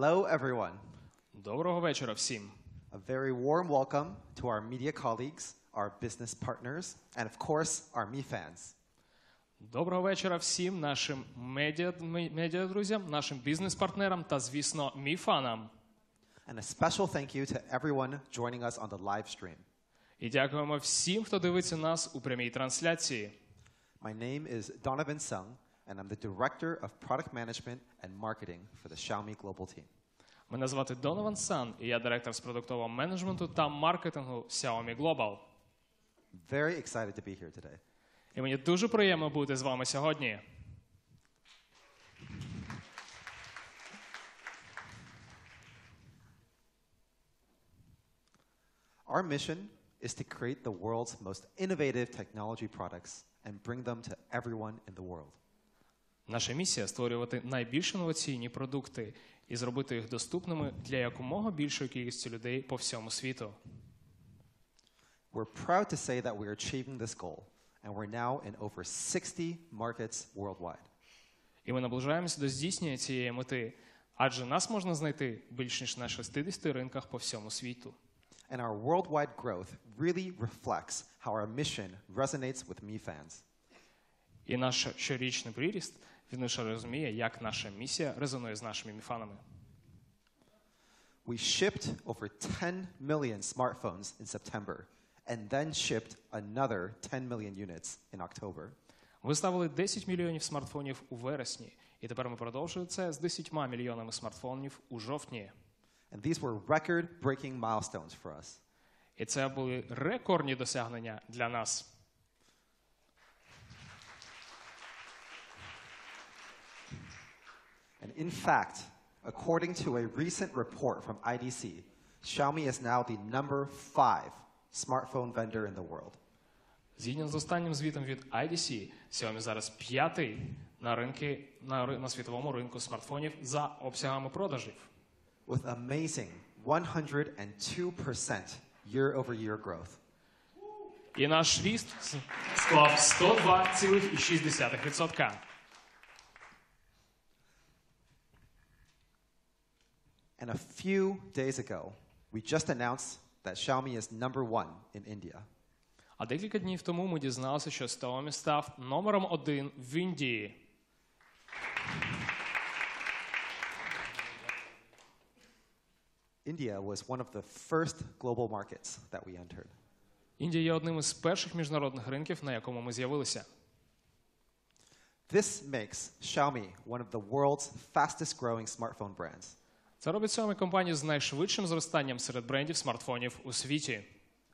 Hello, everyone. Доброго вечора всім. A very warm welcome to our media colleagues, our business partners, and of course, our Me fans. Доброго вечора всім нашим медіадрузям, нашим бізнес-партнерам та, звісно, мі-фанам. And a special thank you to everyone joining us on the live stream. І дякуємо всім, хто дивиться нас у прямій трансляції. My name is Donovan Sung, and I'm the Director of Product Management and Marketing for the Xiaomi Global Team. Мене звати Донован Сан, і я директор з продуктового менеджменту та маркетингу Xiaomi Global. Very excited to be here today. І мені дуже приємно бути з вами сьогодні. Our mission is to create the world's most innovative technology products and bring them to everyone in the world. Наша місія – створювати найбільш інноваційні продукти і зробити їх доступними для якомога більшої кількості людей по всьому світу. We're proud to say that we're achieving this goal, and we're now in over 60 markets worldwide. І ми наближаємося до здійснення цієї мети, адже нас можна знайти більш ніж на 60 ринках по всьому світу. And our worldwide growth really reflects how our mission resonates with Me fans. І наш щорічний приріст, він лише розуміє, як наша місія резонує з нашими міфанами. We shipped over 10 million smartphones in September, and then shipped another 10 million units in October. Виставили 10 мільйонів смартфонів у вересні, і тепер ми продовжуємо це з 10 мільйонами смартфонів у жовтні. And these were record-breaking milestones for us. І це були рекордні досягнення для нас. And in fact, according to a recent report from IDC, Xiaomi is now the number 5 smartphone vendor in the world. Згідно з останнім звітом від IDC, Xiaomi зараз п'ятий на світовому ринку смартфонів за обсягами продажів. With amazing 102% year-over-year growth. І наш ріст склав 102,6%. And a few days ago, we just announced that Xiaomi is number 1 in India. А декілька днів тому ми дізналися, що Xiaomi став номером 1 в Індії. India was one of the first global markets that we entered. Індія є одним із перших міжнародних ринків, на якому ми з'явилися. This makes Xiaomi one of the world's fastest-growing smartphone brands. Це робить Xiaomi компанію з найшвидшим зростанням серед брендів смартфонів у світі.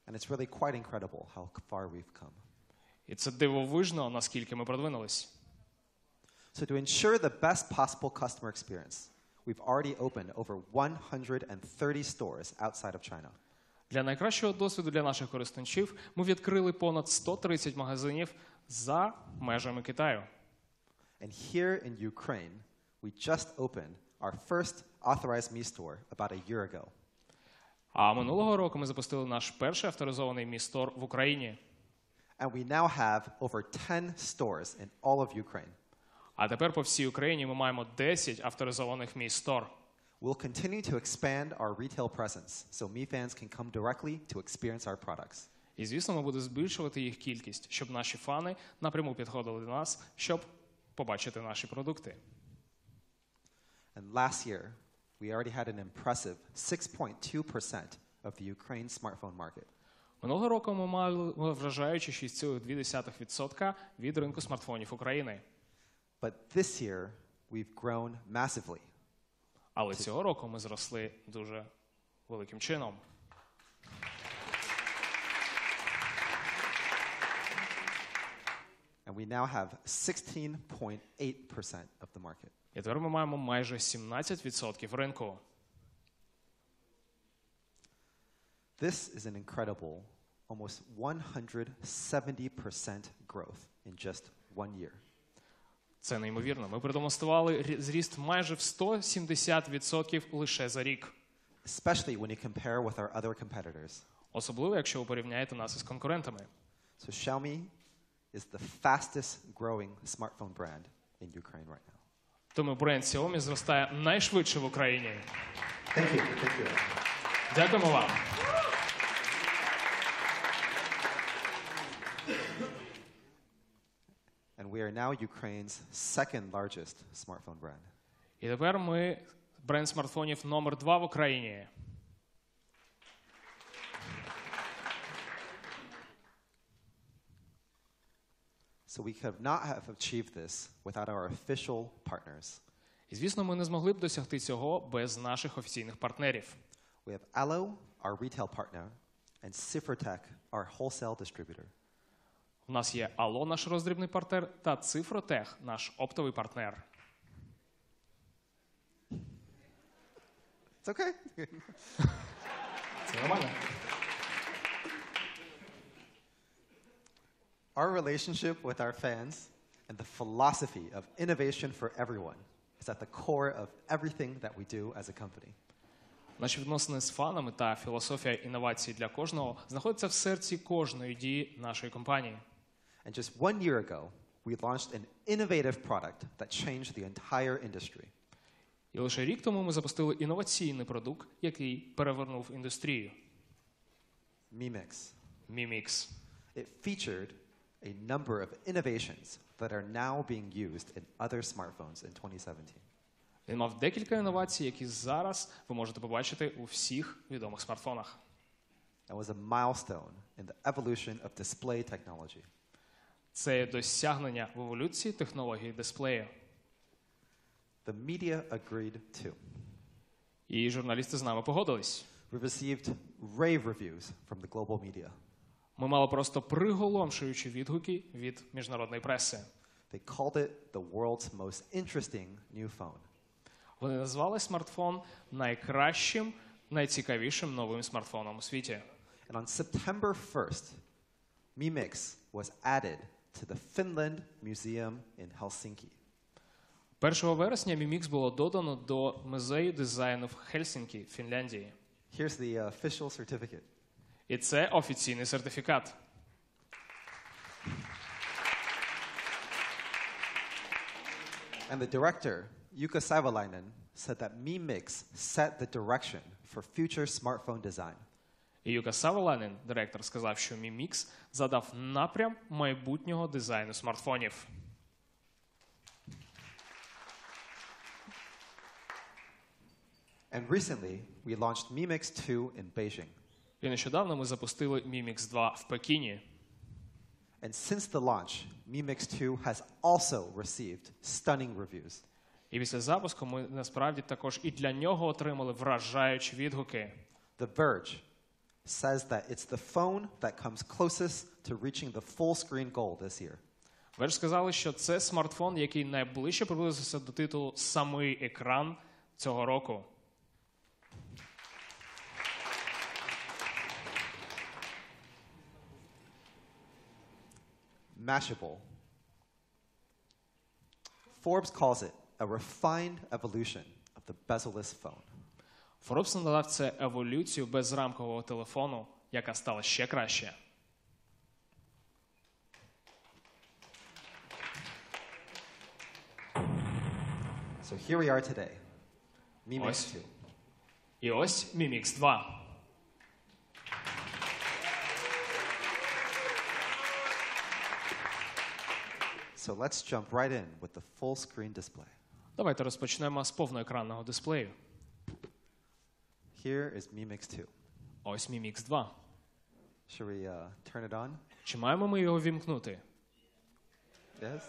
And it's really quite incredible how far we've come. І це дивовижно, наскільки ми продвинулись. So to ensure the best possible customer experience, we've already opened over 130 stores outside of China. Для найкращого досвіду для наших користувачів ми відкрили понад 130 магазинів за межами Китаю. And here in Ukraine, we just opened our first authorized Mi store about a year ago. А минулого року ми запустили наш перший авторизований мі-стор в Україні. And we now have over 10 stores in all of Ukraine. А тепер по всій Україні ми маємо 10 авторизованих мі-стор. We'll continue to expand our retail presence so Mi fans can come directly to experience our products. І, звісно, ми будемо збільшувати їх кількість, щоб наші фани напряму підходили до нас, щоб побачити наші продукти. And last year, we already had an impressive 6.2% of the Ukraine smartphone market. Минулого року ми мали вражаючі 6,2% від ринку смартфонів України. But this year, we've grown massively. Але цього року ми зросли дуже великим чином. And we now have 16.8% of the market. І тепер ми маємо майже 17% ринку. This is an incredible, almost 170% growth in just 1 year. Це неймовірно. Ми продемонстрували зріст майже в 170% лише за рік. Especially when you compare with our other competitors. Особливо, якщо ви порівняєте нас із конкурентами. So Xiaomi is the fastest growing smartphone brand in Ukraine right now. Тому бренд Xiaomi зростає найшвидше в Україні. Thank you. Thank you. Дякуємо вам. And we are now Ukraine's second largest smartphone brand. І тепер ми бренд смартфонів номер 2 в Україні. So we could not have achieved this without our official partners. І, звісно, ми не змогли б досягти цього без наших офіційних партнерів. We have Allo, our retail partner, and Cifratech, our wholesale distributor. У нас є Allo, наш роздрібний партнер, та Cifrotech, наш оптовий партнер. It's okay. Це нормально. Our relationship with our fans and the philosophy of innovation for everyone is at the core of everything that we do as a company. Наші відносини з фанами та філософія інновацій для кожного знаходяться в серці кожної дії нашої компанії. And just 1 year ago, we launched an innovative product that changed the entire industry. І лише рік тому ми запустили інноваційний продукт, який перевернув індустрію. Mi Mix. Mi Mix. It featured a number of innovations that are now being used in other smartphones in 2017. Він мав декілька інновацій, які зараз ви можете побачити у всіх відомих смартфонах. It was a milestone in the evolution of display technology. Це досягнення в еволюції технології дисплею. The media agreed too. І журналісти з нами погодились. We received rave reviews from the global media. Ми мали просто приголомшуючі відгуки від міжнародної преси. They called it the world's most interesting new phone. Вони назвали смартфон найкращим, найцікавішим новим смартфоном у світі. And on September 1st, Mi Mix was added to the Finland Museum in Helsinki. 1 вересня Mi Mix було додано до музею дизайну в Хельсінкі, Фінляндії. Here's the official certificate. І це офіційний сертифікат. And the director, Jukka Savolainen, said that Mi Mix set the direction for future smartphone design. І Юка Саволанин, директор, сказав, що Mi Mix задав напрям майбутнього дизайну смартфонів. And recently, we launched Mi Mix 2 in Beijing. І нещодавно ми запустили Mi Mix 2 в Пекіні. And since the launch, Mi Mix 2 has also received stunning reviews. І після запуску ми насправді також і для нього отримали вражаючі відгуки. The Verge says that it's the phone that comes closest to reaching the full screen goal this year. Ви ж сказали, що це смартфон, який найближче приблизився до титулу «Самий екран» цього року. Mashable. Forbes calls it a refined evolution of the bezel-less phone. Forbes надав це еволюцію безрамкового телефону, яка стала ще краще. So here we are today. Mi Mix Ось. 2. І ось Mi Mix 2. So let's jump right in with the full screen display. Давайте розпочнемо з повноекранного дисплею. Here is Mi Mix 2. Ось Mi Mix 2. Should we turn it on? Чи маємо ми його вімкнути? Yes?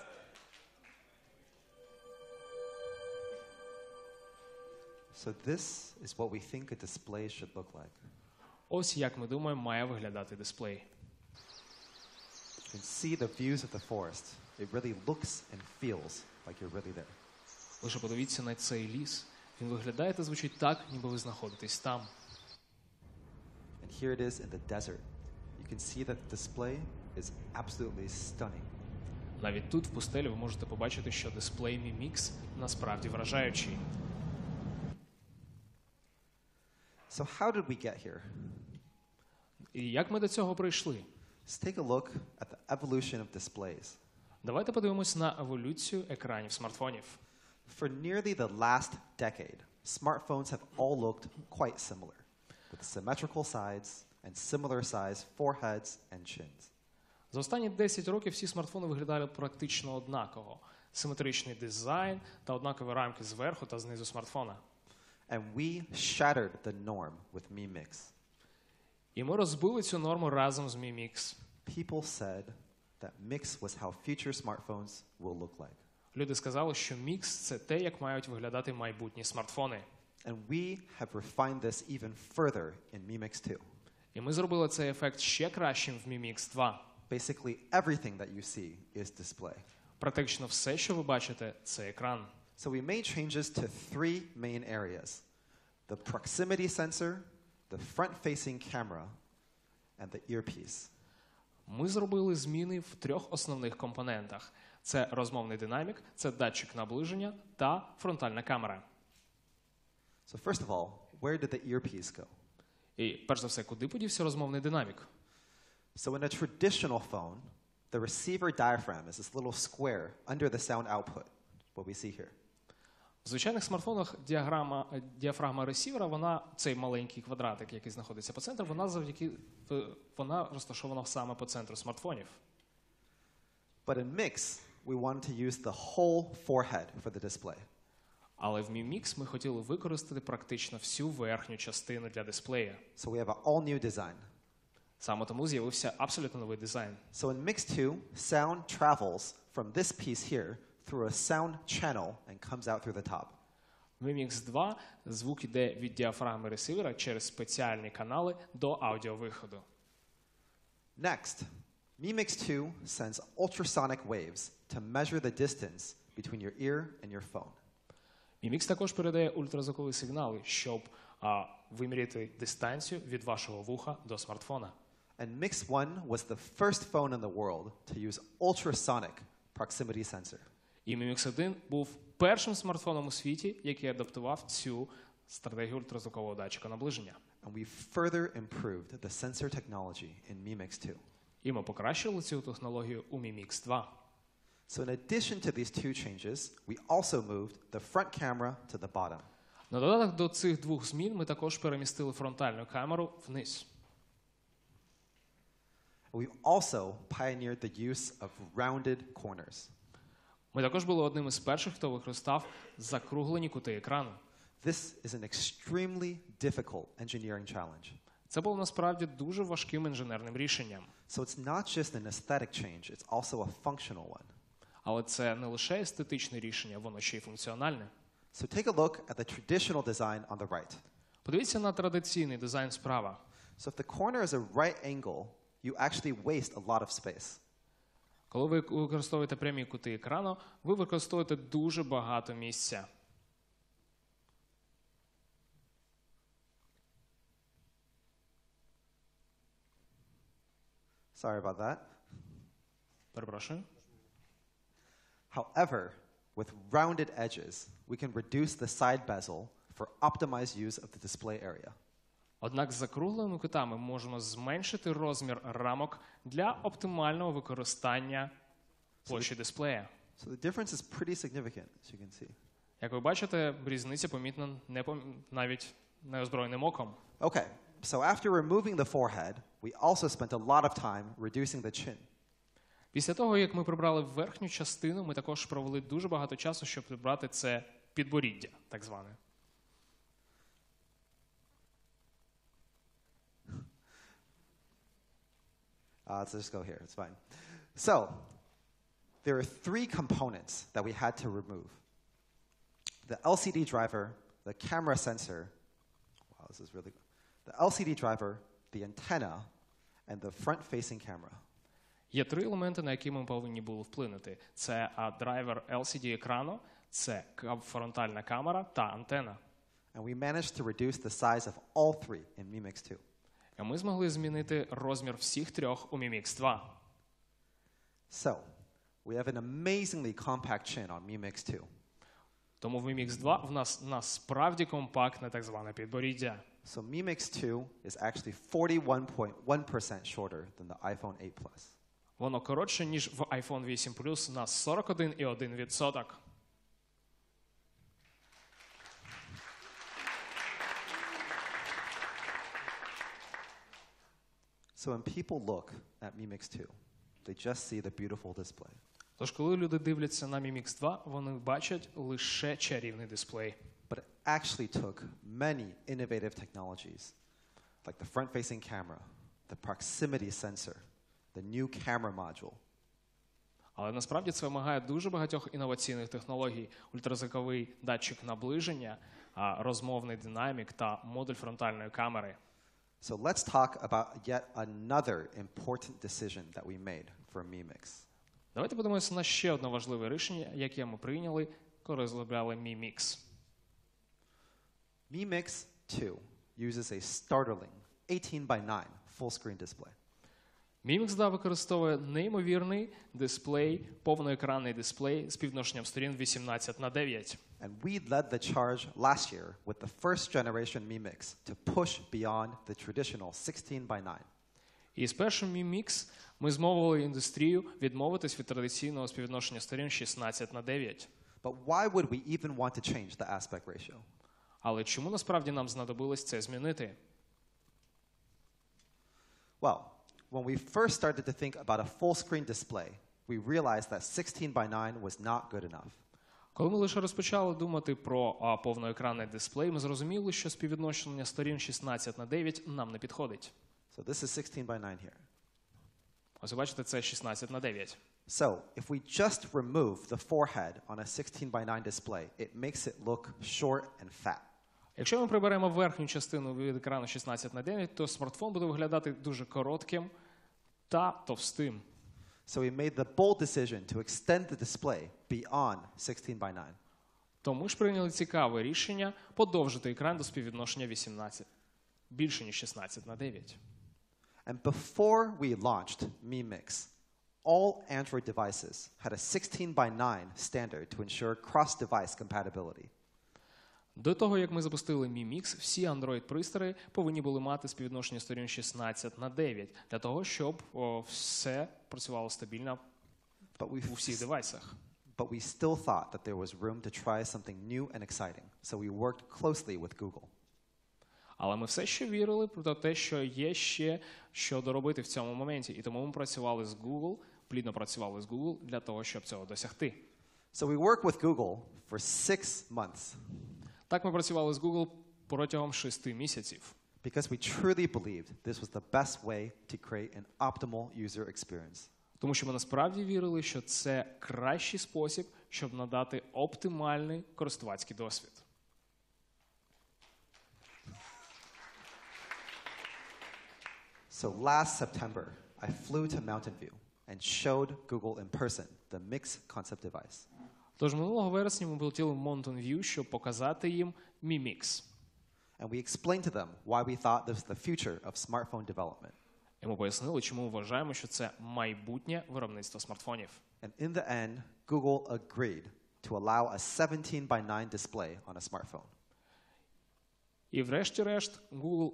So this is what we think a display should look like. Ось як ми думаємо, має виглядати дисплей. You can see the views of the forest. It really looks and feels like you're really there. Лише подивіться на цей ліс. Він виглядає та звучить так, ніби ви знаходитесь там. And here it is in the desert. You can see that the display is absolutely stunning. Навіть тут, в пустелі, ви можете побачити, що дисплей Mi Mix насправді вражаючий. So how did we get here? І як ми до цього прийшли? Let's take a look at the evolution of displays. Давайте подивимось на еволюцію екранів смартфонів. For nearly the last decade, smartphones have all looked quite similar, with symmetrical sides and similar size foreheads and chins. За останні 10 років всі смартфони виглядали практично однаково. Симетричний дизайн та однакові рамки зверху та знизу смартфона. And we shattered the norm with Mi Mix. І ми розбили цю норму разом з Mi Mix. People said that Mix was how future smartphones will look like. Люди сказали, що Mix – це те, як мають виглядати майбутні смартфони. And we have refined this even further in Mi Mix 2. І ми зробили цей ефект ще кращим в Mi Mix 2. Basically, everything that you see is display. Практично все, що ви бачите, це екран. So we made changes to three main areas: the proximity sensor, the front-facing camera, and the earpiece. Ми зробили зміни в 3 основних компонентах. Це розмовний динамік, це датчик наближення та фронтальна камера. So first of all, where did the earpiece go? І перш за все, куди подівся розмовний динамік? So in a traditional phone, the receiver diaphragm is this little square under the sound output, what we see here. В звичайних смартфонах діафрагма ресівера, вона, цей маленький квадратик, який знаходиться по центру, вона розташована саме по центру смартфонів. But in Mix, we wanted to use the whole forehead for the display. Але в Mi Mix ми хотіли використати практично всю верхню частину для дисплея. So we have an all-new design. Саме тому з'явився абсолютно новий дизайн. So in Mix 2, sound travels from this piece here through a sound channel and comes out through the top. В Mi Mix 2 звук йде від діафрагми ресивера через спеціальні канали до аудіовиходу. Next, Mi Mix 2 sends ultrasonic waves to measure the distance between your ear and your phone. Mi Mix також передає ультразвукові сигнали, щоб виміряти дистанцію від вашого вуха до смартфона. And Mix 1 was the first phone in the world to use ultrasonic proximity sensor. І Mi Mix 1 був першим смартфоном у світі, який адаптував цю стратегію ультразвукового датчика наближення. And we further improved the sensor technology in Mi Mix 2. І ми покращили цю технологію у Mi Mix 2. So in addition to these two changes, we also moved the front camera to the bottom. На додаток до цих 2 змін ми також перемістили фронтальну камеру вниз. We also pioneered the use of rounded corners. Ми також були одним із перших, хто використав закруглені кути екрану. This is an extremely difficult engineering challenge. Це було насправді дуже важким інженерним рішенням. So it's not just an aesthetic change, it's also a functional one. Але це не лише естетичне рішення, воно ще й функціональне. So take a look at the traditional design on the right. Подивіться на традиційний дизайн справа. So if the corner is a right angle, you actually waste a lot of space. Коли ви використовуєте прямі кути екрану, ви використовуєте дуже багато місця. Sorry about that. Перепрошую. However, with rounded edges, we can reduce the side bezel for optimized use of the display area. Однак з закругленими кутами можемо зменшити розмір рамок для оптимального використання площі дисплея. So the difference is pretty significant, as you can see. Як ви бачите, різниця помітна навіть неозброєним оком. Okay, so after removing the forehead, we also spent a lot of time reducing the chin. Після того, як ми прибрали верхню частину, ми також провели дуже багато часу, щоб прибрати це підборіддя, так зване. Let's just go here, it's fine. So, there are 3 components that we had to remove. The LCD driver, the camera sensor, wow, this is really good. The LCD driver, the antenna, and the front-facing camera. Є 3 елементи, на які ми повинні були вплинути. Це драйвер LCD-екрану, це фронтальна камера та антена. And we managed to reduce the size of all 3 in Mi Mix 2. І ми змогли змінити розмір всіх 3 у Mi Mix 2. So, we have an amazingly compact chin on Mi Mix 2. Тому в Mi Mix 2 в нас насправді компактне так зване підборіддя. So Mi Mix 2 is actually 41.1% shorter than the iPhone 8 Plus. Воно коротше, ніж в iPhone 8 Plus на 41,1%. So when people look at Mi Mix 2, they just see the beautiful display. Тож, коли люди дивляться на Mi Mix 2, вони бачать лише чарівний дисплей. But it actually took many innovative technologies, like the front-facing camera, the proximity sensor, the new camera module. Але насправді це вимагає дуже багатьох інноваційних технологій: ультразвуковий датчик наближення, розмовний динамік та модуль фронтальної камери. So let's talk about yet another important decision that we made for Mi Mix. Давайте подивимося на ще одне важливе рішення, яке ми прийняли, коли розробляли Mi Mix. Mi Mix 2 uses a startling 18:9 full-screen display. Mi Mix 2 використовує неймовірний дисплей, повноекранний дисплей з співвідношенням сторін 18:9. And we led the charge last year with the first generation Mi Mix to push beyond the traditional 16:9. І з першим Mi Mix ми змовили індустрію відмовитись від традиційного співвідношення сторін 16:9. But why would we even want to change the aspect ratio? Але чому насправді нам знадобилось це змінити? Well, when we first started to think about a full-screen display, we realized that 16:9 was not good enough. Коли ми лише розпочали думати про повноекранний дисплей, ми зрозуміли, що співвідношення сторін 16:9 нам не підходить. So this is 16:9 here. Ось ви бачите, це 16:9. So if we just remove the forehead on a 16:9 display, it makes it look short and fat. Якщо ми приберемо верхню частину від екрану 16:9, то смартфон буде виглядати дуже коротким та товстим. So we made the bold decision to extend the display beyond 16:9. Тому ж прийняли цікаве рішення подовжити екран до співвідношення 18, більше ніж 16:9. And before we launched Mi Mix, all Android devices had a 16:9 standard to ensure cross-device compatibility. До того, як ми запустили Mi Mix, всі Android-пристрої повинні були мати співвідношення сторін 16:9, для того, щоб все працювало стабільно у всіх девайсах. But we still thought that there was room to try something new and exciting, so we worked closely with Google. Але ми все ще вірили про те, що є ще що доробити в цьому моменті, і тому ми працювали з Google, плідно працювали з Google для того, щоб цього досягти. So we worked with Google for 6 months. Так ми працювали з Google протягом 6 місяців. Because we truly believed this was the best way to create an optimal user experience. Тому що ми насправді вірили, що це кращий спосіб, щоб надати оптимальний користувацький досвід. So last September, I flew to Mountain View and showed Google in person the Mix concept device. Тож минулого вересня ми полетіли в Mountain View, щоб показати їм Mi Mix. And we explained to them why we thought this was the future of smartphone development. І ми пояснили, чому ми вважаємо, що це майбутнє виробництво смартфонів. And in the end, Google agreed to allow a 17:9 display on a smartphone. І врешті-решт Google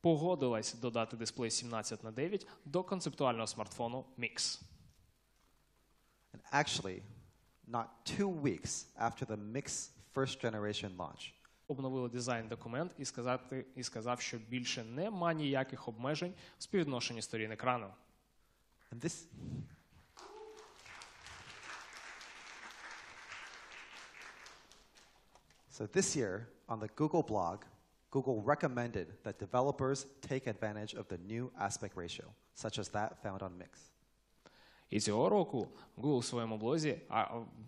погодилась додати дисплей 17:9 до концептуального смартфону Mix. And actually, not 2 weeks after the Mix first generation launch, Обновили дизайн-документ і сказав, що більше нема ніяких обмежень в співвідношенні сторін екрану. and this So this year, on the Google blog, Google recommended that developers take advantage of the new aspect ratio, such as that found on Mix. І цього року Google в своєму блозі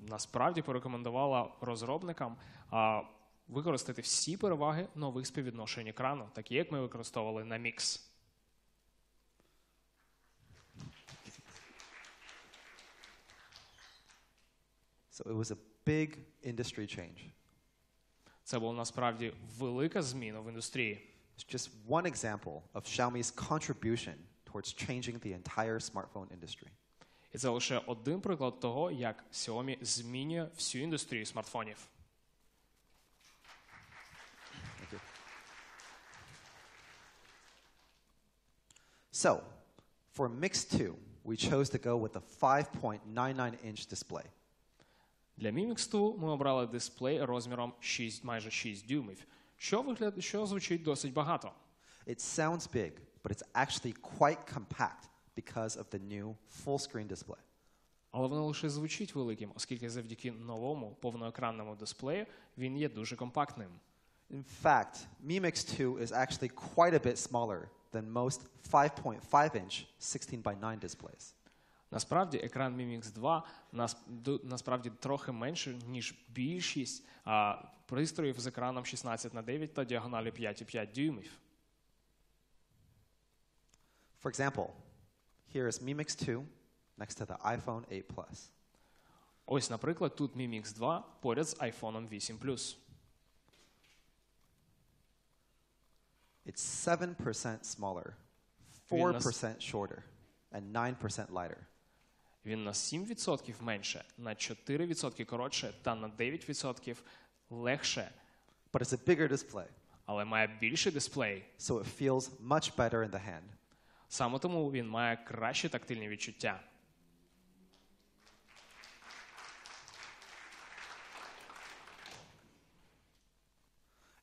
насправді порекомендувала розробникам використати всі переваги нових співвідношень екрану, такі як ми використовували на Mix. So it was a big industry change. Це була насправді велика зміна в індустрії. It's just one example of Xiaomi's contribution towards changing the entire smartphone industry. І це лише один приклад того, як Xiaomi змінює всю індустрію смартфонів. Thank you. So, for Mix 2, we chose to go with a 5.99-inch display. Для Mi Mix 2 ми обрали дисплей розміром майже 6 дюймів, що звучить досить багато. It sounds big, but it's actually quite compact because of the new full-screen display. Але воно лише звучить великим, оскільки завдяки новому повноекранному дисплею він є дуже компактним. In fact, Mi Mix 2 is actually quite a bit smaller than most 5.5-inch 16:9 displays. Насправді, екран Mi Mix 2 насправді трохи менше, ніж більшість пристроїв з екраном 16:9 та діагоналю 5,5 дюймів. For example, here is Mi Mix 2 next to the iPhone 8 Plus. Ось, наприклад, тут Mi Mix 2 поряд з iPhone 8 Plus. It's 7% smaller, 4% shorter, and 9% lighter. Він на 7% менше, на 4% коротше та на 9% легше, But it's a bigger display, але має більший дисплей. so it feels much better in the hand. Саме тому він має кращі тактильні відчуття.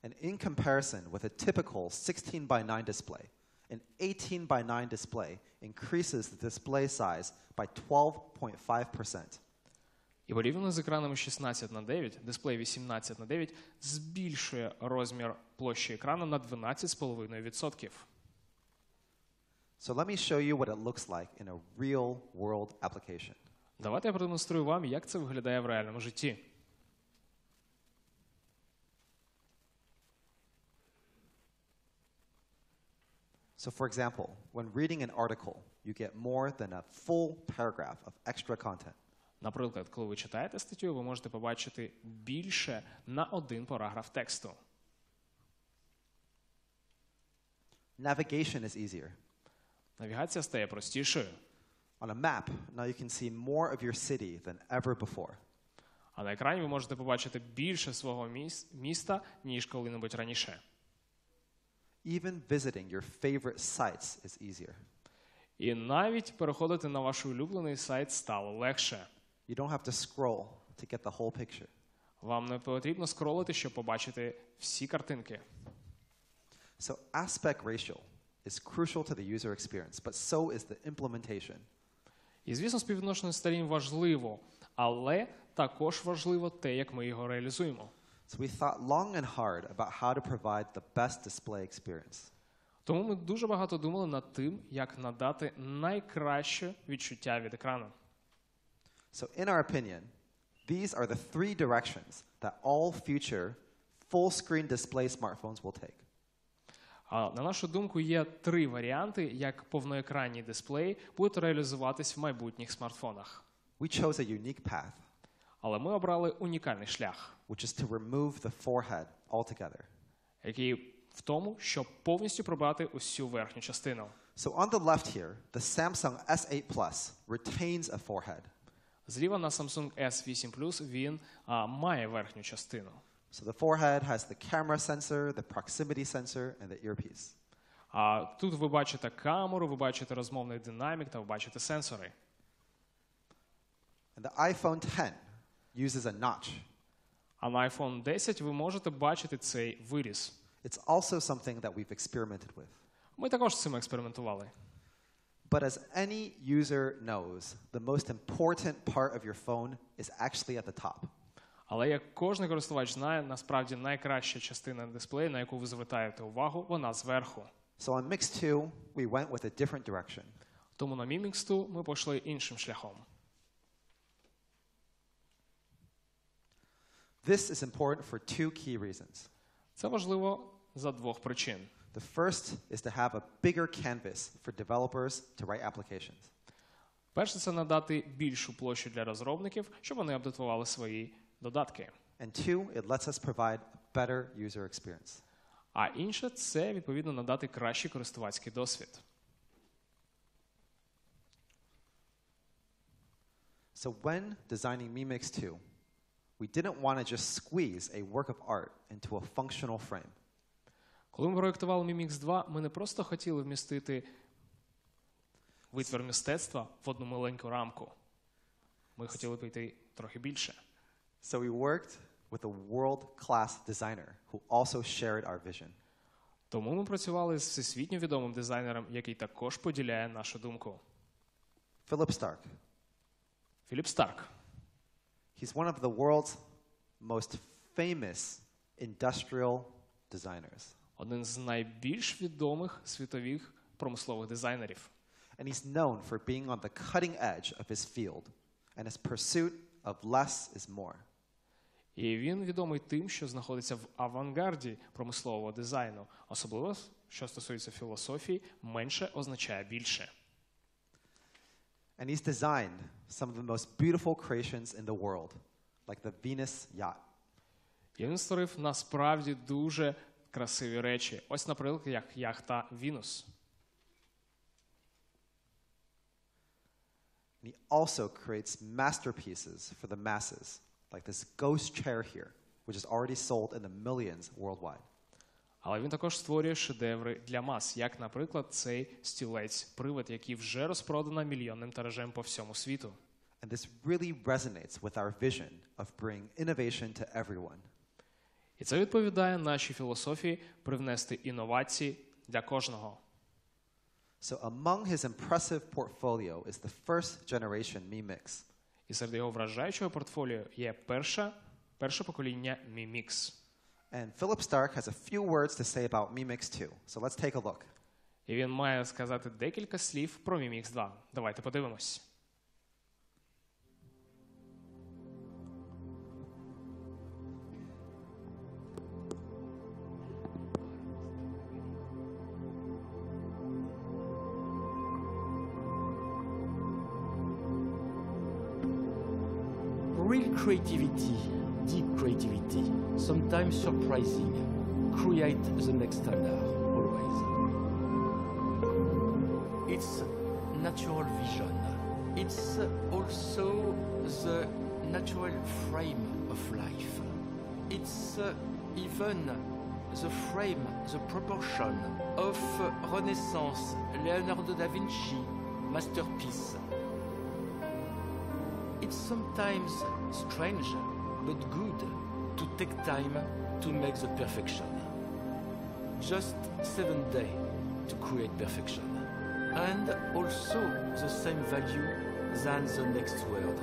And in comparison with a typical 16:9 display, an 18:9 display increases the display size by 12.5%. І порівняно з екранами 16:9, дисплей 18:9 збільшує розмір площі екрану на 12,5%. So let me show you what it looks like in a real-world application. Давайте я продемонструю вам, як це виглядає в реальному житті. So for example, when reading an article, you get more than a full paragraph of extra content. Наприклад, коли ви читаєте статтю, ви можете побачити більше на один параграф тексту. Navigation is easier. Навігація стає простішою. On a map, now you can see more of your city than ever before. А на екрані ви можете побачити більше свого міста, ніж коли-небудь раніше. Even visiting your favorite sites is easier. І навіть переходити на ваш улюблений сайт стало легше. You don't have to scroll to get the whole picture. Вам не потрібно скролити, щоб побачити всі картинки. So aspect ratio is crucial to the user experience, but so is the implementation. І, звісно, співвідношення сторін важливо, але також важливо те, як ми його реалізуємо. So we thought long and hard about how to provide the best display experience. Тому ми дуже багато думали над тим, як надати найкраще відчуття від екрану. So in our opinion, these are the three directions that all future full-screen display smartphones will take. На нашу думку, є три варіанти, як повноекранні дисплеї будуть реалізуватись в майбутніх смартфонах. We chose a unique path, Але ми обрали унікальний шлях, which is to remove the forehead altogether. який в тому, щоб повністю прибрати усю верхню частину. So on the left here, the Samsung S8 Plus retains a forehead. Зліва на Samsung S8 Plus він має верхню частину. So the forehead has the camera sensor, the proximity sensor, and the earpiece. Тут ви бачите камеру, ви бачите розмовний динамік та ви бачите сенсори. And the iPhone X uses a notch. А на iPhone 10 ви можете бачити цей виріз. It's also something that we've experimented with. Ми також з цим експериментували. But as any user knows, the most important part of your phone is actually at the top. Але як кожен користувач знає, насправді найкраща частина дисплею, на яку ви звертаєте увагу, вона зверху. So on Mix 2, we went with a different direction. Тому на Mi Mix 2 ми пішли іншим шляхом. This is important for two key reasons. Це важливо за двох причин. The first is to have a bigger canvas for developers to write applications. Перше – це надати більшу площу для розробників, щоб вони апдейтували свої додатки. And two, it lets us provide a better user experience. А інше – це, відповідно, надати кращий користувацький досвід. So when designing Mi Mix 2, we didn't want to just squeeze a work of art into a functional frame. Коли ми проєктували Mi Mix 2, ми не просто хотіли вмістити витвір мистецтва в одну маленьку рамку. Ми хотіли піти трохи більше. So we worked with a world-class designer who also shared our vision. Тому ми працювали з всесвітньо відомим дизайнером, який також поділяє нашу думку. Philip Stark. Філіп Старк. He's one of the world's most famous industrial designers. Один з найбільш відомих світових промислових дизайнерів. And he's known for being on the cutting edge of his field and his pursuit of less is more. І він відомий тим, що знаходиться в авангарді промислового дизайну. Особливо, що стосується філософії, менше означає більше. And he's designed some of the most beautiful creations in the world, like the Venus yacht. І він створив насправді дуже красиві речі. Ось, наприклад, як яхта Вінус. And he also creates masterpieces for the masses, like this ghost chair here, which is already sold in the millions worldwide. Але він також створює шедеври для мас, як, наприклад, цей стілець-привид, який вже розпродано мільйонним тиражем по всьому світу. And this really resonates with our vision of bringing innovation to everyone. І це відповідає нашій філософії привнести інновації для кожного. So among his impressive portfolio is the first generation Mi Mix. І серед його вражаючого портфоліо є перше покоління Mi Mix. And Philip Stark has a few words to say about Mi Mix 2. So let's take a look. І він має сказати декілька слів про Mi Mix 2. Давайте подивимось. Real creativity, deep creativity, sometimes surprising, create the next standard, always. It's natural vision. It's also the natural frame of life. It's even the frame, the proportion of Renaissance, Leonardo da Vinci, masterpiece. It's sometimes strange, but good to take time to make the perfection. Just 7 days to create perfection. And also the same value than the next word.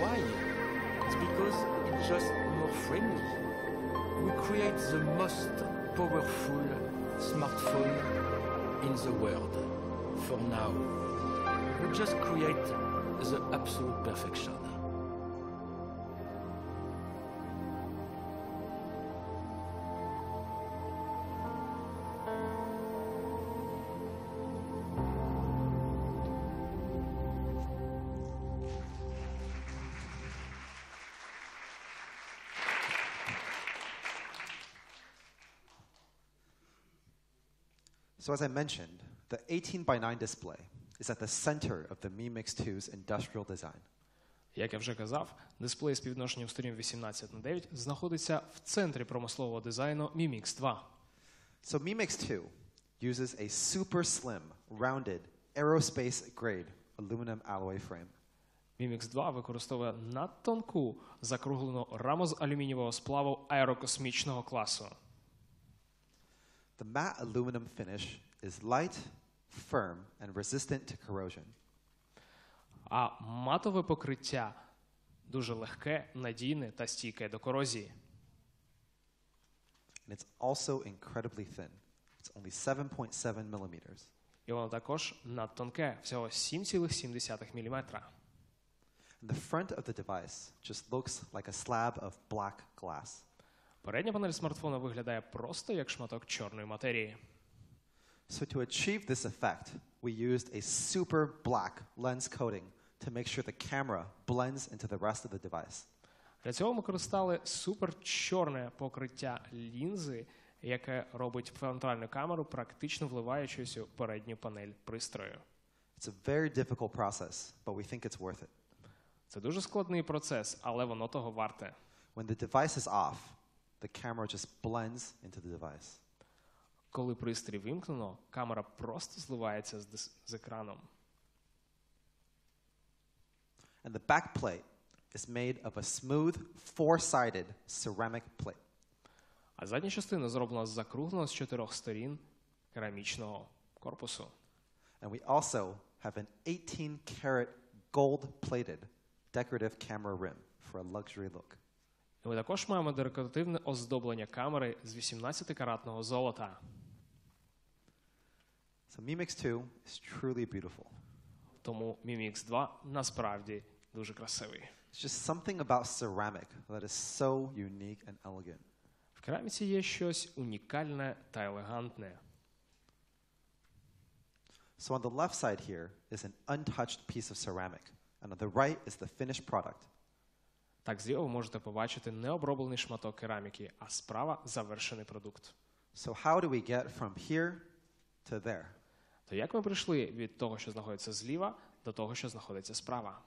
Why? It's because it's just more friendly. We create the most powerful smartphone in the world. For now, we just create the absolute perfection. So as I mentioned, the 18:9 display is at the center of the Mi Mix 2's industrial design. Як я вже казав, дисплей з співвідношенням сторін 18:9 знаходиться в центрі промислового дизайну Mi Mix 2. So Mi Mix 2 uses a super slim, rounded, aerospace-grade aluminum alloy frame. Mi Mix 2 використовує надтонку закруглену раму з алюмінієвого сплаву аерокосмічного класу. The matte aluminum finish is light, firm, and resistant to corrosion. А матове покриття дуже легке, надійне та стійке до корозії. And it's also incredibly thin. It's only 7.7 millimeters. І воно також надтонке, всього 7,7 мм. And the front of the device just looks like a slab of black glass. Передня панель смартфона виглядає просто як шматок чорної матерії. So to achieve this effect, we used a super black lens coating to make sure the camera blends into the rest of the device. Для цього ми користали суперчорне покриття лінзи, яке робить фронтальну камеру практично вливаючись у передню панель пристрою. It's a very difficult process, but we think it's worth it. Це дуже складний процес, але воно того варте. When the device is off, the camera just blends into the device. Коли пристрій вимкнено, камера просто зливається з екраном. And the back plate is made of a smooth, four-sided ceramic plate. А задня частина зроблена з закругленого з 4 сторін керамічного корпусу. And we also have an 18-karat gold-plated decorative camera rim for a luxury look. І ми також маємо декоративне оздоблення камери з 18-каратного золота. So Mi Mix 2 is truly beautiful. Тому Mi Mix 2 насправді дуже красивий. It's just something about ceramic that is so unique and elegant. В кераміці є щось унікальне та елегантне. So on the left side here is an untouched piece of ceramic, and on the right is the finished product. Так, зліва ви можете побачити необроблений шматок кераміки, а справа – завершений продукт. So how do we get from here to there? То як ми прийшли від того, що знаходиться зліва, до того, що знаходиться справа?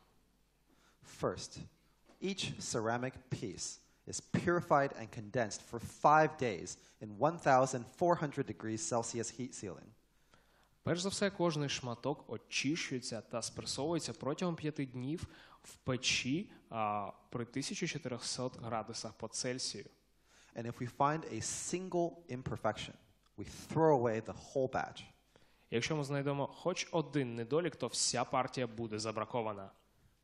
First, each ceramic piece is purified and condensed for 5 days in 1,400 degrees Celsius heat sealing. Перш за все, кожний шматок очищується та спресовується протягом 5 днів в печі при 1400 градусах по Цельсію. And if we find a single imperfection, we throw away the whole batch. Якщо ми знайдемо хоч один недолік, то вся партія буде забракована.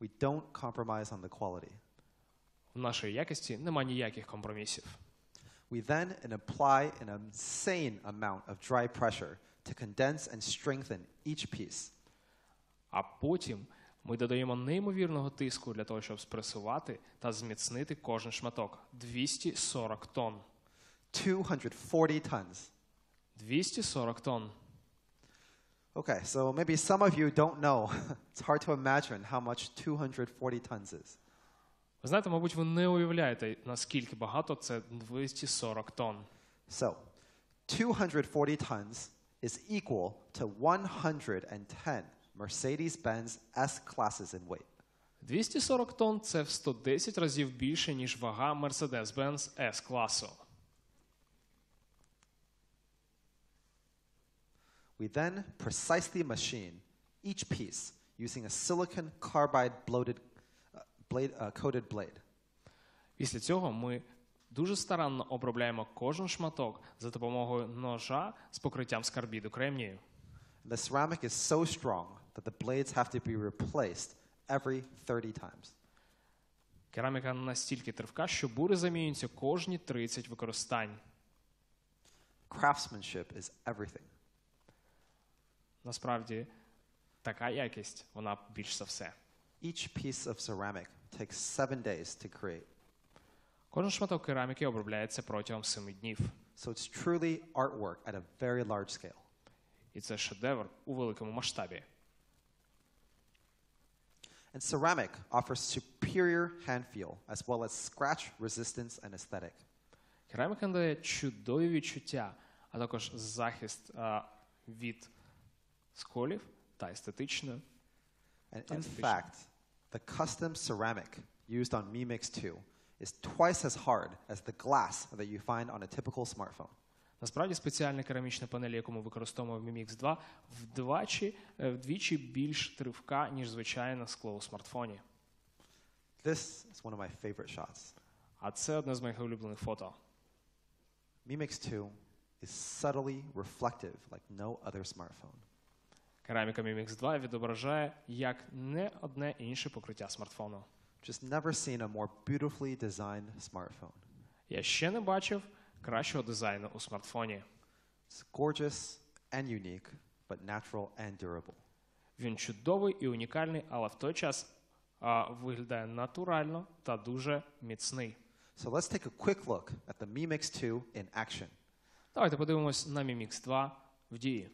We don't compromise on the quality. В нашій якості нема ніяких компромісів. We then apply an insane amount of dry pressure to condense and strengthen each piece. А потім ми додаємо неймовірного тиску для того, щоб спресувати та зміцнити кожен шматок. 240 тонн. 240 tons. 240 тонн. Okay, so maybe some of you don't know. It's hard to imagine how much 240 tons is. Ви знаєте, мабуть, ви не уявляєте, наскільки багато це 240 тонн. So, 240 tons is equal to 110 Mercedes-Benz S-classes in weight. 240 тонн – це в 110 разів більше, ніж вага Mercedes-Benz S-класу. We then precisely machine each piece using a silicon carbide coated blade. Після цього ми дуже старанно обробляємо кожен шматок за допомогою ножа з покриттям з карбіду кремнію. The ceramic is so strong that the blades have to be replaced every 30 times. Кераміка настільки тривка, що бури замінюються кожні 30 використань. Craftsmanship is everything. Насправді, така якість, вона більш за все. Each piece of ceramic takes 7 days to create. Кожен шматок кераміки обробляється протягом 7 днів. So it's truly artwork at a very large scale. І це шедевр у великому масштабі. And ceramic offers superior hand feel as well as scratch resistance and aesthetic. Кераміка надає чудові відчуття, а також захист від сколів та естетично. And in fact, the custom ceramic used on Mi Mix 2 is twice as hard as the glass that you find on a typical smartphone. Насправді, спеціальна керамічна панель, яку ми використовуємо в Mi Mix 2, вдвічі більш тривка, ніж звичайне скло у смартфоні. This is one of my favorite shots. А це одне з моїх улюблених фото. Mi Mix 2 is subtly reflective like no other smartphone. Кераміка Mi Mix 2 відображає як не одне інше покриття смартфону. Just never seen a more beautifully designed smartphone. Я ще не бачив кращого дизайну у смартфоні. It's gorgeous and unique, but natural and durable. Він чудовий і унікальний, але в той час виглядає натурально та дуже міцний. So let's take a quick look at the Mi Mix 2 in action. Давайте подивимось на Mi Mix 2 в дії.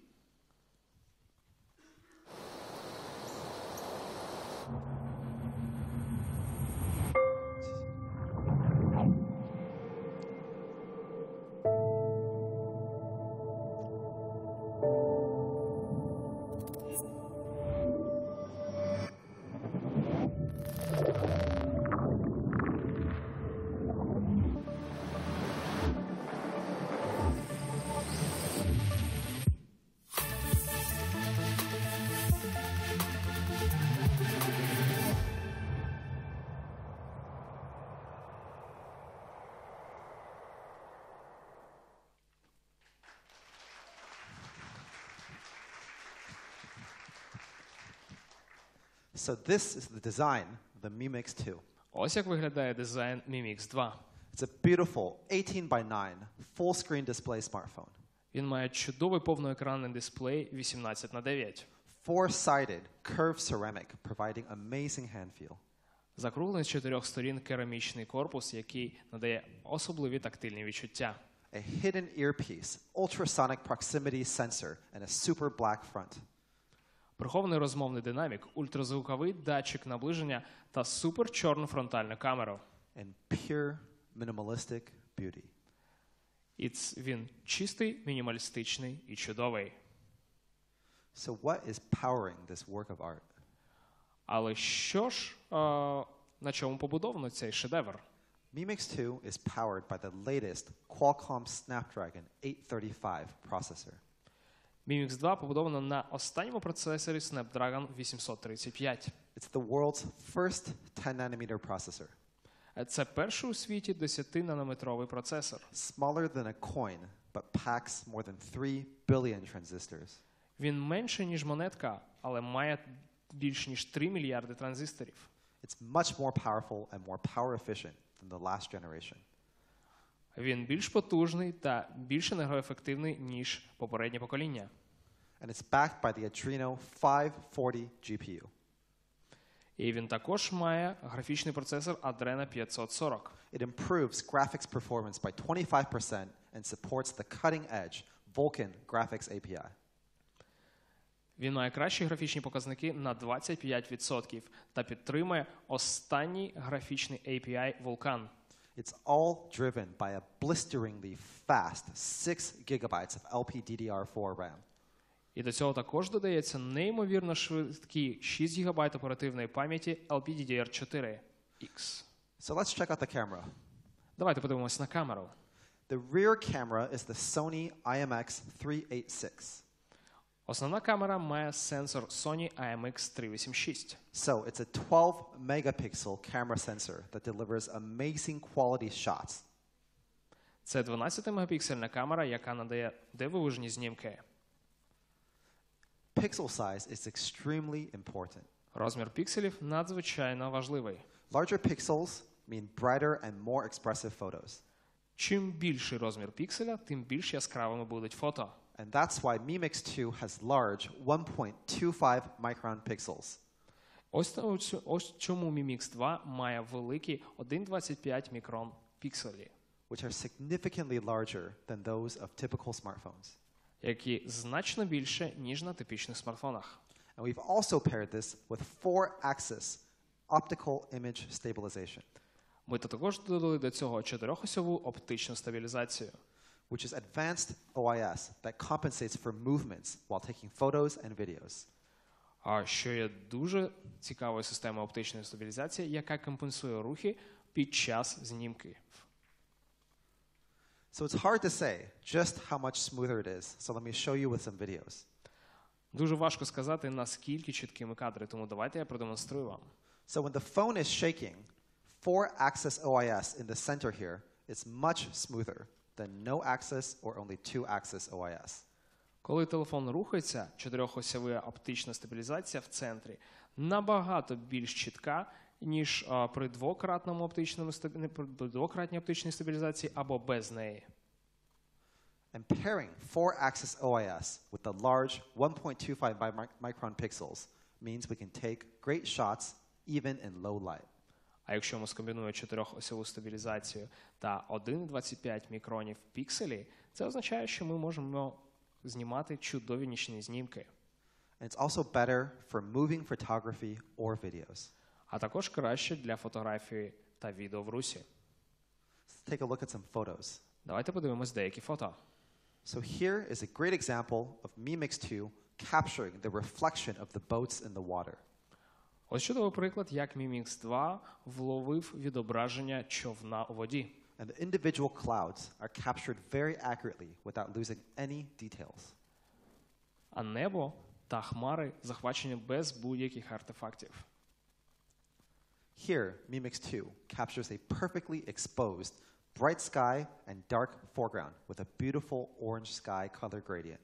So this is the design of the Mi Mix 2. Ось як виглядає дизайн Mi Mix 2. It's a beautiful 18:9 full-screen display smartphone. Він має чудовий повноекранний дисплей 18:9. Four-sided curved ceramic, providing amazing hand feel. Закруглений з 4 сторін керамічний корпус, який надає особливі тактильні відчуття. A hidden earpiece, ultrasonic proximity sensor, and a super black front. Прихований розмовний динамік, ультразвуковий датчик наближення та суперчорну фронтальну камеру. And pure minimalistic beauty. Він чистий, мінімалістичний і чудовий. So what is powering this work of art? Але що ж, на чому побудовано цей шедевр? Mi Mix 2 is powered by the latest Qualcomm Snapdragon 835 processor. Mi Mix 2 побудовано на останньому процесорі Snapdragon 835. It's the world's first 10-nanometer processor. Це перший у світі 10-нанометровий процесор. Smaller than a coin, but packs more than 3 billion transistors. Він менше, ніж монетка, але має більш ніж 3 мільярди транзисторів. It's much more powerful and more power efficient than the last generation. Він більш потужний та більш енергоефективний, ніж попереднє покоління. And it's backed by the Adreno 540 GPU. І він також має графічний процесор Adreno 540. It improves graphics performance by 25% and supports the cutting-edge Vulkan graphics API. Він має кращі графічні показники на 25% та підтримує останній графічний API Vulkan. It's all driven by a blisteringly fast 6 gigabytes of LPDDR4 RAM. І до цього також додається неймовірно швидкі 6 ГБ оперативної пам'яті LPDDR4X. So let's check out the camera. Давайте подивимось на камеру. The rear camera is the Sony IMX386. Основна камера має сенсор Sony IMX386. So it's a 12-megapixel camera sensor that delivers amazing quality shots. Це 12-мегапіксельна камера, яка надає дивовижні знімки. Pixel size is extremely important. Розмір пікселів надзвичайно важливий. Larger pixels mean brighter and more expressive photos. Чим більший розмір пікселя, тим більш яскравими будуть фото. And that's why Mi Mix 2 has large 1.25 micron pixels. Ось чому Mi Mix 2 має великі 1,25 мікрон пікселі, which are significantly larger than those of typical smartphones. які значно більше, ніж на типічних смартфонах. And we've also paired this with 4-axis optical image stabilization, Ми також додали до цього 4-осьову оптичну стабілізацію, which is advanced OIS that compensates for movements while taking photos and videos. що є дуже цікавою системою оптичної стабілізації, яка компенсує рухи під час знімків. So it's hard to say just how much smoother it is, so let me show you with some videos. Дуже важко сказати, наскільки чіткими кадри, тому давайте я продемонструю вам. So when the phone is shaking, 4-axis OIS in the center here is much smoother than no-axis or only 2-axis OIS. Коли телефон рухається, 4-осьова оптична стабілізація в центрі набагато більш чітка, ніж при двократній оптичній стабілізації або без неї. And pairing 4-axis OIS with the large 1.25 micron pixels means we can take great shots even in low light. А якщо ми скомбінуємо 4-осьову стабілізацію та 1,25 мікронів пікселі, це означає, що ми можемо знімати чудові нічні знімки. And it's also better for moving photography or videos. А також краще для фотографії та відео в русі. Let's take a look at some photos. Давайте подивимось деякі фото. So here is a great example of Mi Mix 2 capturing the reflection of the boats in the water. Ось чудовий приклад, як Mi Mix 2 вловив відображення човна у воді. And the individual clouds are captured very accurately without losing any details. А небо та хмари захвачені без будь-яких артефактів. Here, Mi Mix 2 captures a perfectly exposed bright sky and dark foreground with a beautiful orange sky color gradient.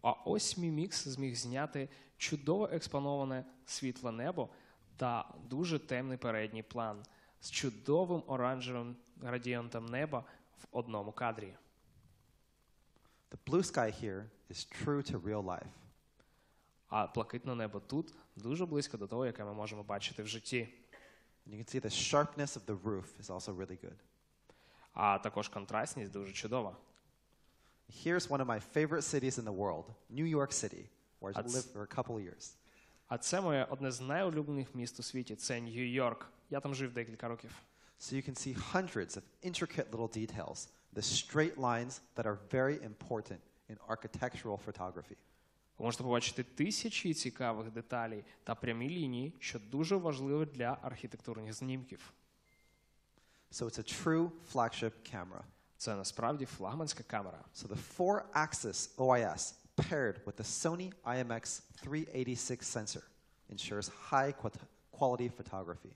А ось Mi Mix зміг зняти чудово експоноване світле небо та дуже темний передній план з чудовим оранжевим градієнтом неба в одному кадрі. The blue sky here is true to real life. А блакитне небо тут дуже близько до того, яке ми можемо бачити в житті. And you can see the sharpness of the roof is also really good. А також контрастність дуже чудова. Here's one of my favorite cities in the world, New York City, where I That's- lived for a couple of years. А це моє одне з найулюблених міст у світі. Це Нью-Йорк. Я там жив декілька років. So you can see hundreds of intricate little details, the straight lines that are very important in architectural photography. Ви можете побачити тисячі цікавих деталей та прямі лінії, що дуже важливо для архітектурних знімків. So it's a true flagship camera. Це насправді флагманська камера. So the 4-axis OIS paired with the Sony IMX386 sensor ensures high quality photography.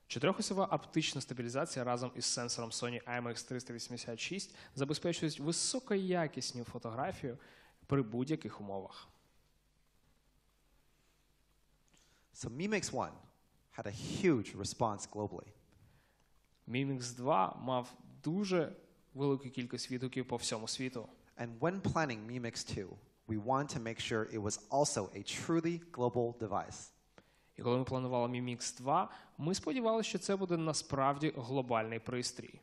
Чотирьохосова оптична стабілізація разом із сенсором Sony IMX386 забезпечують високоякісну фотографію при будь-яких умовах. So Mi Mix 1 had a huge response globally. Mi Mix 2 мав дуже велику кількість відгуків по всьому світу. And when planning Mi Mix 2, we want to make sure it was also a truly global device. І коли ми планували Mi Mix 2, ми сподівалися, що це буде насправді глобальний пристрій.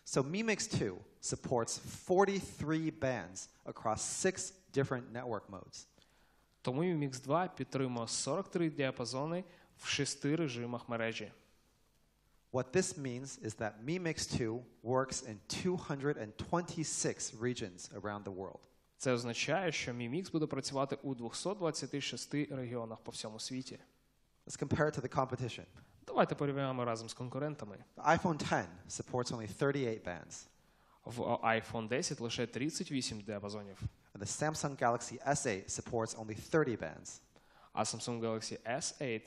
So Mi Mix 2 supports 43 bands across 6 different network modes. Тому Mi Mix 2 підтримує 43 діапазони в 6 режимах мережі. What this means is that Mi Mix 2 works in 226 regions around the world. Це означає, що Mi Mix буде працювати у 226 регіонах по всьому світі. Let's compare it to the competition. Давайте порівняємо разом з конкурентами. The iPhone X supports only 38 bands, В iPhone 10 лише 38 діапазонів, and the Samsung Galaxy S8 supports only 30 bands. а Samsung Galaxy S8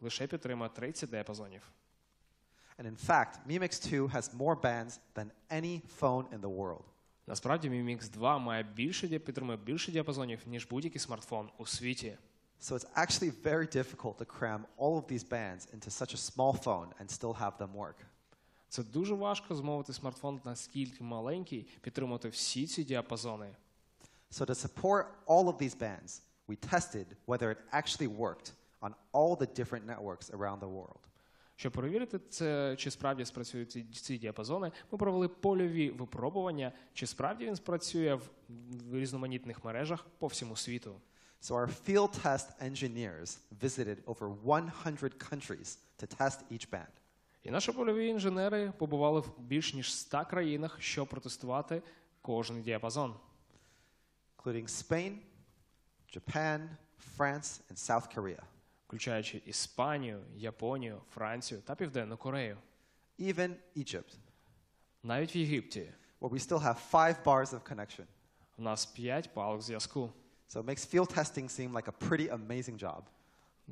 лише підтримує 30 діапазонів. And in fact, Mi Mix 2 has more bands than any phone in the world. Насправді Mi Mix 2 підтримує більше діапазонів, ніж будь-який смартфон у світі. So it's actually very difficult to cram all of these bands into such a small phone and still have them work. Це дуже важко змовити смартфон наскільки маленький, підтримувати всі ці діапазони. So to support all of these bands, we tested whether it actually worked on all the different networks around the world. Щоб перевірити, чи справді спрацюють ці діапазони, ми провели польові випробування, чи справді він спрацює в різноманітних мережах по всьому світу. So our field test engineers visited over 100 countries to test each band. І наші польові інженери побували в більш ніж 100 країнах, щоб протестувати кожен діапазон. Including Spain, Japan, France, and South Korea. Включаючи Іспанію, Японію, Францію та Південну Корею. Even Egypt, Навіть в Єгипті where we still have 5 bars of connection. у нас 5 палок зв'язку. So it makes field testing seem like a pretty amazing job.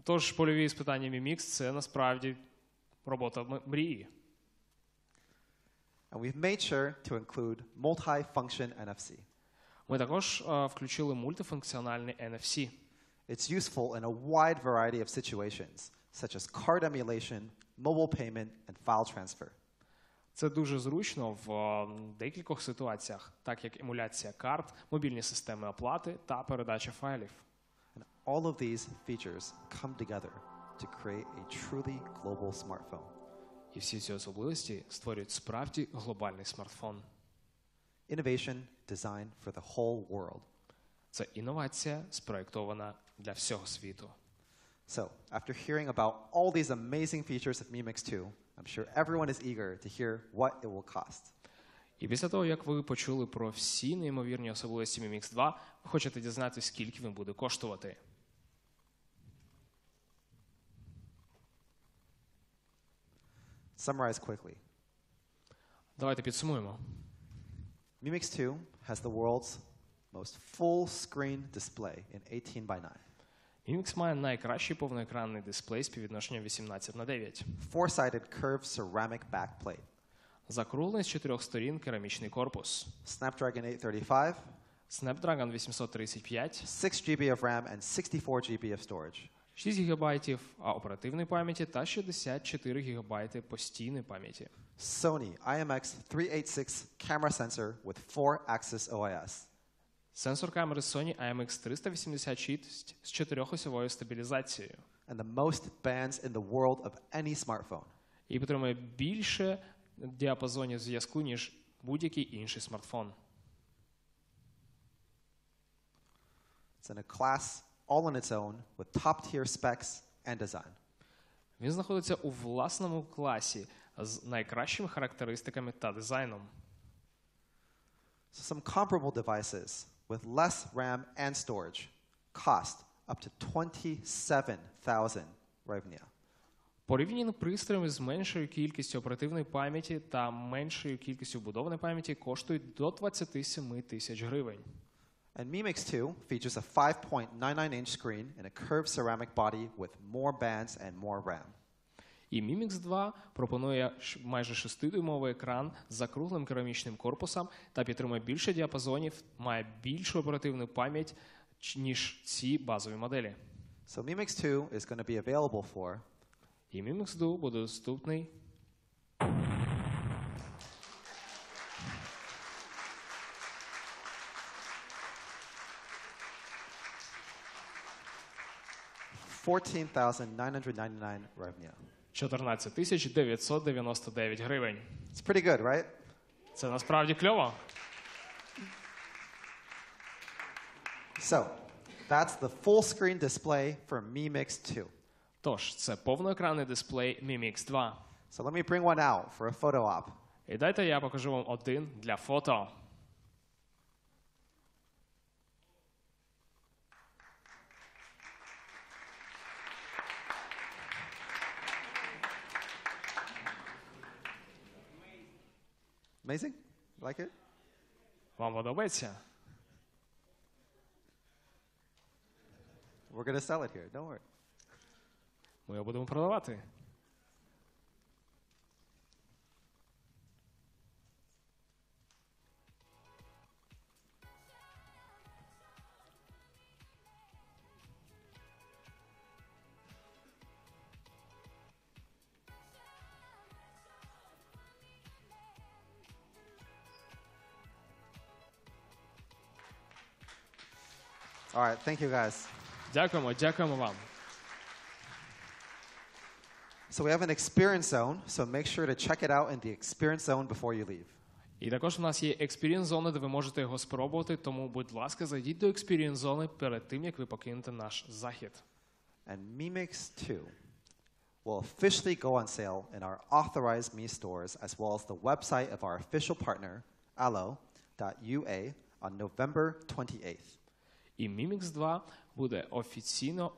Тож польові іспитання Mi Mix – це насправді робота мрії. And we've made sure to include multi-function NFC. Ми також включили мультифункціональний NFC. It's useful in a wide variety of situations, such as card emulation, mobile payment, and file transfer. Це дуже зручно в декількох ситуаціях, так як емуляція карт, мобільні системи оплати та передача файлів. And all of these features come together to create a truly global smartphone. І всі ці особливості створюють справді глобальний смартфон. Innovation designed for the whole world. Це інновація, спроєктована для всього світу. So, after hearing about all these amazing features of Mi Mix 2, I'm sure everyone is eager to hear what it will cost. І після того, як ви почули про всі неймовірні особливості Mi Mix 2, ви хочете дізнатися, скільки він буде коштувати. Summarize quickly. Давайте підсумуємо. Mi Mix 2 has the world's most full-screen display in 18:9. Mi Mix має найкращий повноекранний дисплей з співвідношенням 18:9. Four-sided curved ceramic backplate. Закруглений з 4 сторін керамічний корпус. Snapdragon 835, Snapdragon 835, 6 GB of RAM, and 64 GB of storage. 6 ГБ оперативної пам'яті та 64 ГБ постійної пам'яті. Sony IMX386 camera sensor with 4-axis OIS. Сенсор камери Sony IMX386 з 4-осьовою стабілізацією. And the most bands in the world of any smartphone. І підтримує більше діапазонів зв'язку, ніж будь-який інший смартфон. It's in a class all on its own with top-tier specs and design. Він знаходиться у власному класі з найкращими характеристиками та дизайном. So some comparable devices with less RAM and storage cost up to 27,000 hryvnia. Порівняно пристроями з меншою кількістю оперативної пам'яті та меншою кількістю вбудованої пам'яті коштують до 27 тисяч гривень. And Mi Mix 2 features a 5.99-inch screen and a curved ceramic body with more bands and more RAM. І Mi Mix 2 пропонує майже 6-дюймовий екран з закруглим керамічним корпусом та підтримує більше діапазонів, має більшу оперативну пам'ять, ніж ці базові моделі. So Mi Mix 2 is going to be available for І Mi Mix 2 буде доступний $14,999 hryvnia. 14 999 гривень. It's pretty good, right? Це насправді кльово. So that's the full screen display for Mi Mix 2. Тож, це повноекранний дисплей Mi Mix 2. So let me bring one out for a photo op. І дайте я покажу вам один для фото. Amazing? Like it? Вам подобається? We're going to sell it here. Don't worry. Ми його будемо продавати. All right, thank you guys. Дякуємо вам. So we have an experience zone, so make sure to check it out in the experience zone before you leave. І також у нас є експірієнс-зона, де ви можете його спробувати, тому, будь ласка, зайдіть до експірієнс-зони перед тим, як ви покинете наш захід. And Mi Mix 2 will officially go on sale in our authorized Mi stores as well as the website of our official partner, allo.ua, on November 28th. І Mi Mix 2 буде офіційно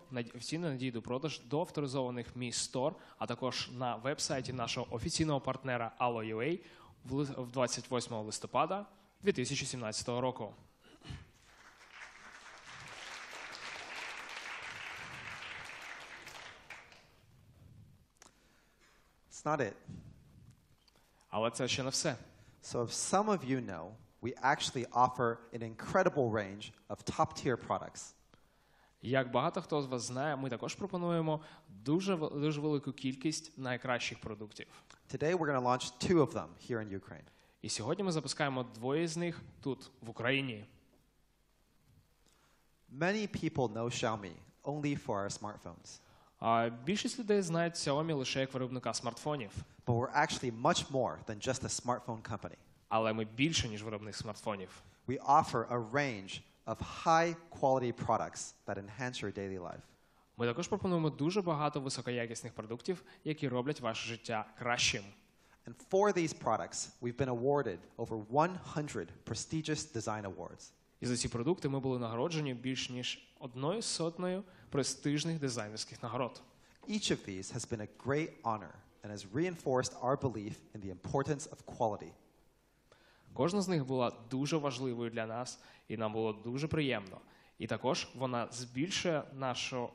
надійде до продаж до авторизованих Mi Store, а також на веб-сайті нашого офіційного партнера Allo.ua в 28 листопада 2017 року. It's not it. Але це ще не все. So if some of you know, we actually offer an incredible range of top-tier products. Як багато хто з вас знає, ми також пропонуємо дуже велику кількість найкращих продуктів. Today we're going to launch 2 of them here in Ukraine. І сьогодні ми запускаємо 2 з них тут, в Україні. Many people know Xiaomi only for our smartphones. Більшість людей знають Xiaomi лише як виробника смартфонів. But we're actually much more than just a smartphone company. Але ми більше, ніж виробник смартфонів. We offer a range of high-quality products that enhance your daily life. Ми також пропонуємо дуже багато високоякісних продуктів, які роблять ваше життя кращим. And for these products, we've been awarded over 100 prestigious design awards. І за ці продукти ми були нагороджені більш ніж 100 престижних дизайнерських нагород. Each of these has been a great honor and has reinforced our belief in the importance of quality. Кожна з них була дуже важливою для нас, і нам було дуже приємно. І також вона збільшує нашу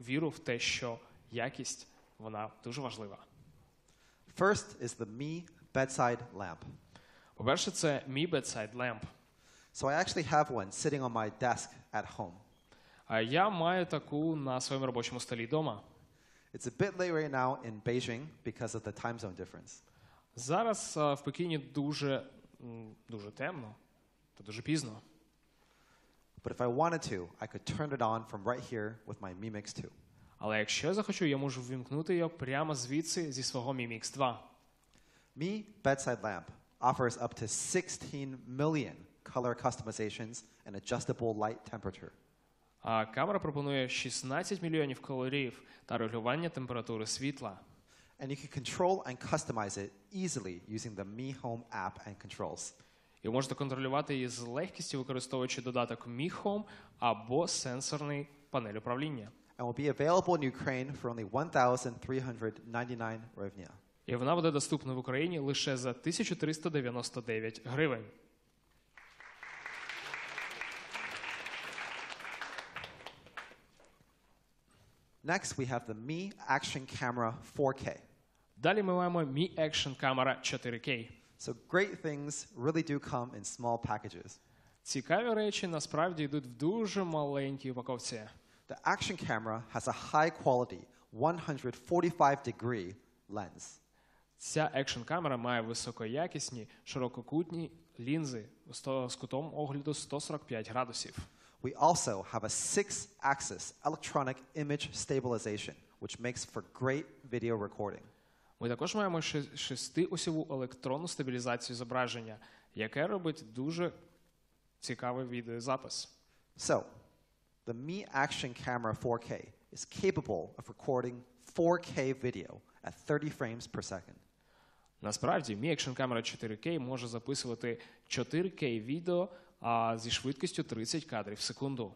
віру в те, що якість, вона дуже важлива. First is the Mi Bedside Lamp. По-перше, це Mi Bedside Lamp. So I actually have one sitting on my desk at home. А я маю таку на своєму робочому столі вдома. It's a bit late right now in Beijing because of the time zone difference. Зараз в Пекіні дуже темно та дуже пізно. But if I wanted to, I could turn it on from right here with my Mi Mix 2. Але якщо я захочу, я можу ввімкнути його прямо звідси зі свого Mi Mix 2. Mi Bedside Lamp offers up to 16 million color customizations and adjustable light temperature. А камера пропонує 16 мільйонів кольорів та регулювання температури світла. And you can control and customize it easily using the Mi Home app and controls. І ви можете контролювати її з легкістю, використовуючи додаток Mi Home або сенсорний панель управління. And will be available in Ukraine for only 1,399 hryvnia. І вона буде доступна в Україні лише за 1399 гривень. Next, we have the Mi Action Camera 4K. Далі ми маємо Mi Action камера 4K. So great things really do come in small packages. Цікаві речі насправді йдуть в дуже маленькій упаковці. The Action Camera has a high-quality 145-degree lens. Ця екшн-камера має високоякісні ширококутні лінзи з кутом огляду 145 градусів. We also have a 6-axis electronic image stabilization, which makes for great video recording. Ми також маємо 6-осьову електронну стабілізацію зображення, яке робить дуже цікавий відеозапис. So, the Mi Action Camera 4K is capable of recording 4K video at 30 frames per second. Насправді, Mi Action камера 4K може записувати 4K відео зі швидкістю 30 кадрів в секунду.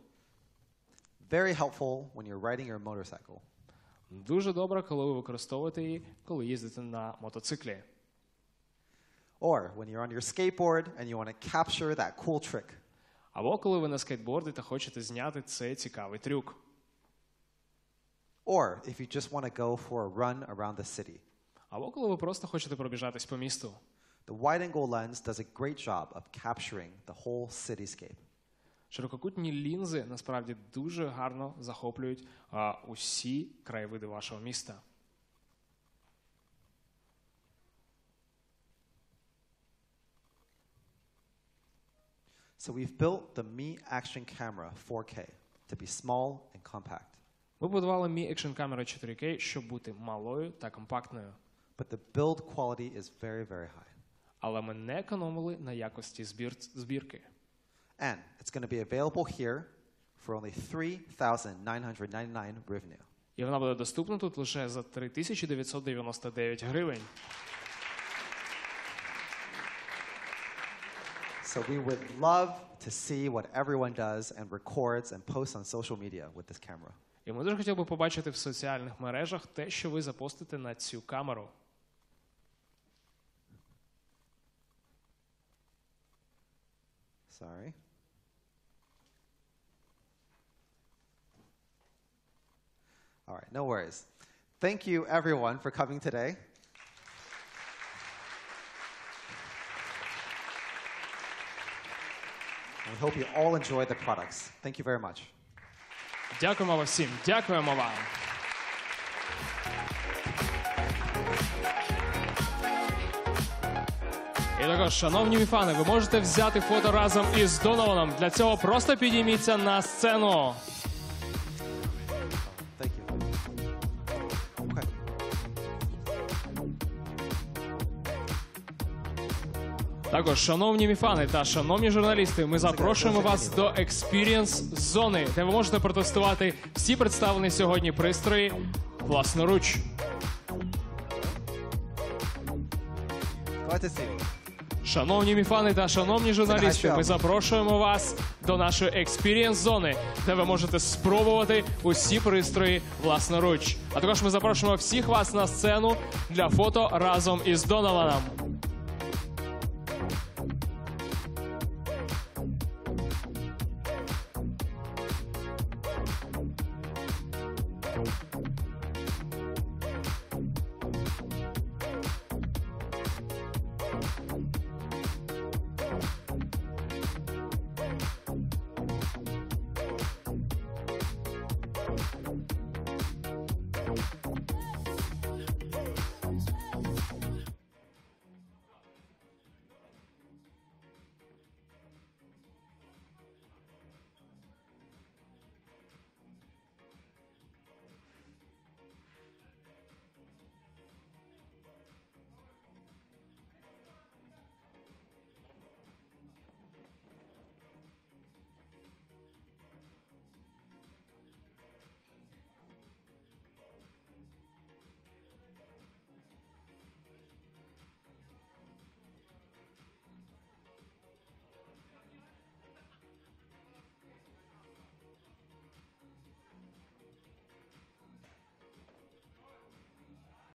Very helpful when you're riding your motorcycle. Дуже добре, коли ви використовуєте її, коли їздите на мотоциклі. Or when you're on your skateboard and you want to capture that cool trick. Або коли ви на скейтборді та хочете зняти цей цікавий трюк. Or if you just want to go for a run around the city. Або коли ви просто хочете пробіжатись по місту. The wide-angle lens does a great job of capturing the whole cityscape. Ширококутні лінзи насправді дуже гарно захоплюють усі краєвиди вашого міста. So we've built the Mi Action Camera 4K to be small and compact. Ми будували Mi Action камеру 4K, щоб бути малою та компактною. But the build quality is very, very high. Але ми не економили на якості збірки. And it's going to be available here for only 3,999 hryvnia. І вона буде доступна тут лише за 3999 гривень. So we would love to see what everyone does and records and posts on social media with this camera. І ми дуже хотіли би побачити в соціальних мережах те, що ви запостите на цю камеру. Sorry. All right, no worries. Thank you, everyone, for coming today. We hope you all enjoy the products. Thank you very much. Дякуємо вам всім. Дякуємо вам. І також, шановні міфани, ви можете взяти фото разом із Донованом. Для цього просто підійміться на сцену. Thank you. Okay. Також, шановні міфани та шановні журналісти, ми запрошуємо вас до експірієнс-зони, де ви можете протестувати всі представлені сьогодні пристрої власноруч. Glad to see you. Шановні міфани та шановні журналісти, ми запрошуємо вас до нашої експірієнс-зони, де ви можете спробувати усі пристрої власноруч. А також ми запрошуємо всіх вас на сцену для фото разом із Донованом.